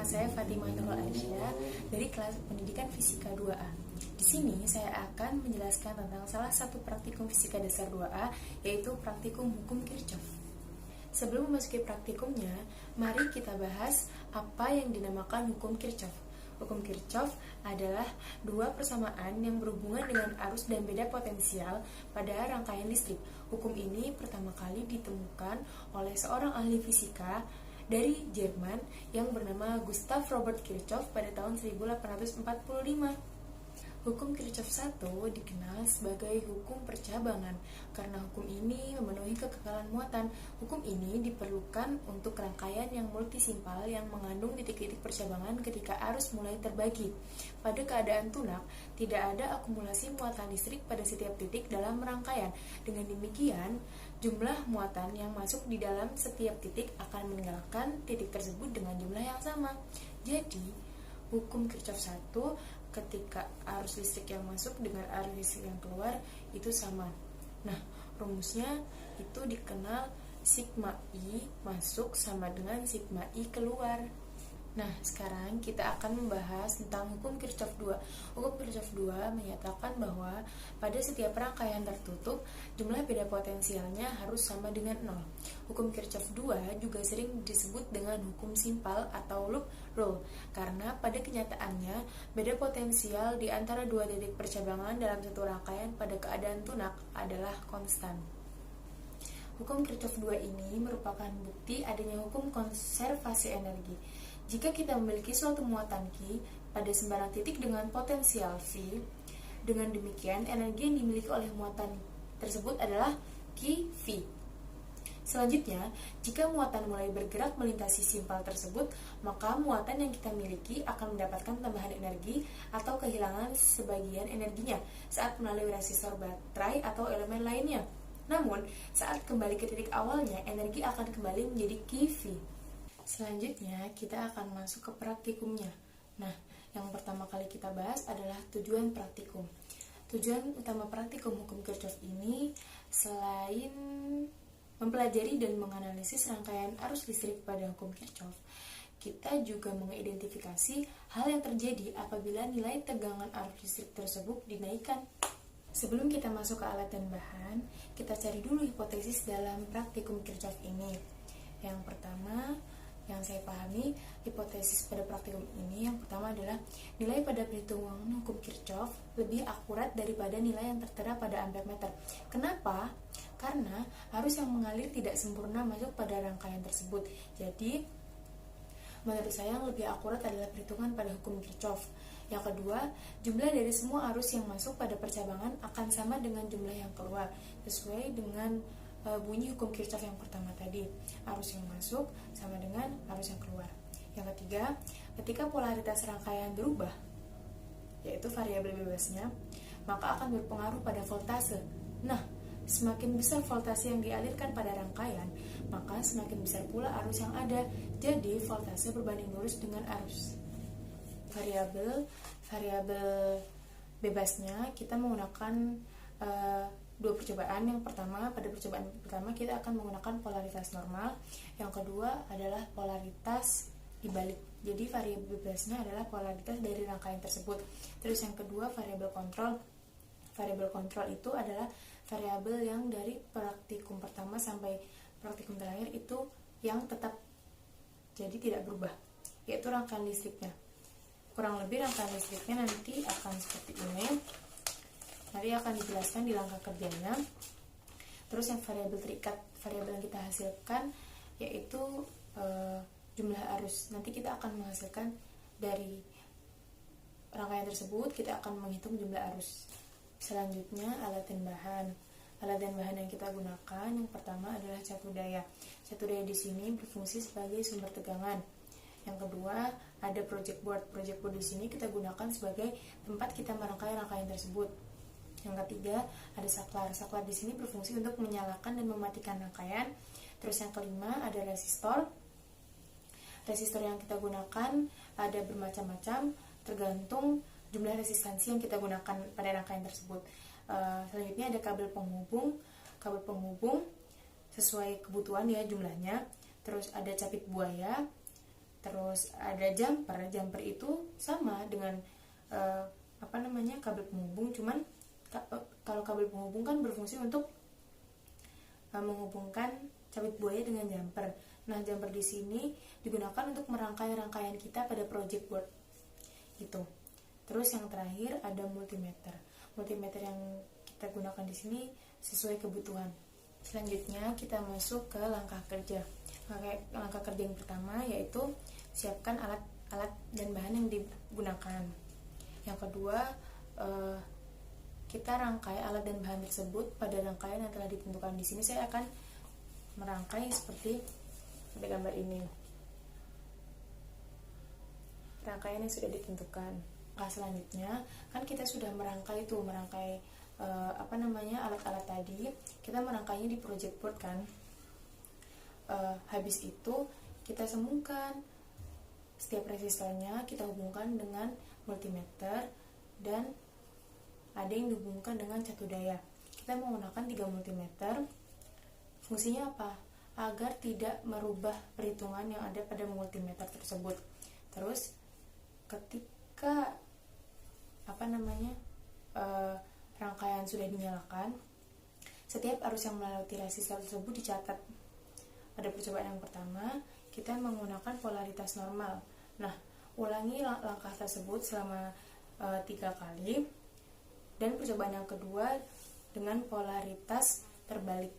nama saya Fatimah Nurul Aisyah dari kelas pendidikan Fisika 2A. Di sini saya akan menjelaskan tentang salah satu praktikum fisika dasar 2A, yaitu praktikum hukum Kirchhoff. Sebelum memasuki praktikumnya, mari kita bahas apa yang dinamakan hukum Kirchhoff. Hukum Kirchhoff adalah dua persamaan yang berhubungan dengan arus dan beda potensial pada rangkaian listrik. Hukum ini pertama kali ditemukan oleh seorang ahli fisika dari Jerman yang bernama Gustav Robert Kirchhoff pada tahun 1845. Hukum Kirchhoff 1 dikenal sebagai hukum percabangan karena hukum ini memenuhi kekekalan muatan. Hukum ini diperlukan untuk rangkaian yang multisimpal yang mengandung titik-titik percabangan ketika arus mulai terbagi. Pada keadaan tunak, tidak ada akumulasi muatan listrik pada setiap titik dalam rangkaian. Dengan demikian, jumlah muatan yang masuk di dalam setiap titik akan meninggalkan titik tersebut dengan jumlah yang sama. Jadi, hukum Kirchhoff 1 ketika arus listrik yang masuk dengan arus listrik yang keluar itu sama. Nah, rumusnya itu dikenal sigma I masuk sama dengan sigma I keluar. Nah, sekarang kita akan membahas tentang hukum Kirchhoff 2. Hukum Kirchhoff 2 menyatakan bahwa pada setiap rangkaian tertutup, jumlah beda potensialnya harus sama dengan 0. Hukum Kirchhoff 2 juga sering disebut dengan hukum simpal atau loop rule, karena pada kenyataannya, beda potensial di antara dua titik percabangan dalam satu rangkaian pada keadaan tunak adalah konstan. Hukum Kirchhoff 2 ini merupakan bukti adanya hukum konservasi energi. Jika kita memiliki suatu muatan Q pada sembarang titik dengan potensial V, dengan demikian energi yang dimiliki oleh muatan tersebut adalah QV. Selanjutnya, jika muatan mulai bergerak melintasi simpal tersebut, maka muatan yang kita miliki akan mendapatkan tambahan energi atau kehilangan sebagian energinya saat melalui resistor baterai atau elemen lainnya. Namun, saat kembali ke titik awalnya, energi akan kembali menjadi QV. Selanjutnya, kita akan masuk ke praktikumnya. Nah, yang pertama kali kita bahas adalah tujuan praktikum. Tujuan utama praktikum hukum Kirchhoff ini selain mempelajari dan menganalisis rangkaian arus listrik pada hukum Kirchhoff, kita juga mengidentifikasi hal yang terjadi apabila nilai tegangan arus listrik tersebut dinaikkan. Sebelum kita masuk ke alat dan bahan, kita cari dulu hipotesis dalam praktikum Kirchhoff ini. Yang pertama, yang saya pahami, hipotesis pada praktikum ini yang pertama adalah nilai pada perhitungan hukum Kirchhoff lebih akurat daripada nilai yang tertera pada ampermeter. Kenapa? Karena arus yang mengalir tidak sempurna masuk pada rangkaian tersebut. Jadi, menurut saya yang lebih akurat adalah perhitungan pada hukum Kirchhoff. Yang kedua, jumlah dari semua arus yang masuk pada percabangan akan sama dengan jumlah yang keluar, sesuai dengan bunyi hukum Kirchhoff yang pertama tadi. Arus yang masuk sama dengan arus yang keluar. Yang ketiga, ketika polaritas rangkaian berubah, yaitu variabel bebasnya, maka akan berpengaruh pada voltase. Nah, semakin besar voltase yang dialirkan pada rangkaian, maka semakin besar pula arus yang ada. Jadi, voltase berbanding lurus dengan arus. Variabel bebasnya kita menggunakan dua percobaan. Yang pertama, pada percobaan pertama kita akan menggunakan polaritas normal. Yang kedua adalah polaritas dibalik. Jadi variabel bebasnya adalah polaritas dari rangkaian tersebut. Terus yang kedua, variabel kontrol. Variabel kontrol itu adalah variabel yang dari praktikum pertama sampai praktikum terakhir itu yang tetap, jadi tidak berubah, yaitu rangkaian listriknya. Kurang lebih rangkaian listriknya nanti akan seperti ini. Nanti akan dijelaskan di langkah kerjanya. Terus yang variabel terikat, variabel yang kita hasilkan yaitu jumlah arus. Nanti kita akan menghasilkan dari rangkaian tersebut, kita akan menghitung jumlah arus. Selanjutnya, alat dan bahan. Alat dan bahan yang kita gunakan yang pertama adalah catu daya. Catu daya di sini berfungsi sebagai sumber tegangan. Yang kedua, ada project board. Project board di sini kita gunakan sebagai tempat kita merangkai rangkaian tersebut. Yang ketiga, ada saklar. Saklar di sini berfungsi untuk menyalakan dan mematikan rangkaian. Terus yang kelima, ada resistor. Resistor yang kita gunakan ada bermacam-macam, tergantung jumlah resistansi yang kita gunakan pada rangkaian tersebut. Selanjutnya ada kabel penghubung. Kabel penghubung sesuai kebutuhan ya jumlahnya. Terus ada capit buaya. Terus ada jumper itu sama dengan kabel penghubung, cuman kalau kabel penghubung kan berfungsi untuk menghubungkan cabit buaya dengan jumper. Nah, jumper di sini digunakan untuk merangkai rangkaian kita pada project board. Gitu. Terus yang terakhir ada multimeter. Multimeter yang kita gunakan di sini sesuai kebutuhan. Selanjutnya kita masuk ke langkah kerja. Langkah kerja yang pertama yaitu siapkan alat dan bahan yang digunakan. Yang kedua, kita rangkai alat dan bahan tersebut pada rangkaian yang telah ditentukan. Di sini saya akan merangkai seperti pada gambar ini. Rangkaian yang sudah ditentukan. Nah, selanjutnya kan kita sudah merangkai alat-alat tadi. Kita merangkainya di project board kan. Habis itu kita sambungkan setiap resistornya, kita hubungkan dengan multimeter, dan ada yang dihubungkan dengan catu daya. Kita menggunakan 3 multimeter. Fungsinya apa? Agar tidak merubah perhitungan yang ada pada multimeter tersebut. Terus ketika rangkaian sudah dinyalakan, setiap arus yang melewati resistor tersebut dicatat. Pada percobaan yang pertama, kita menggunakan polaritas normal. Nah, ulangi langkah tersebut selama 3 kali. Dan percobaan yang kedua dengan polaritas terbalik.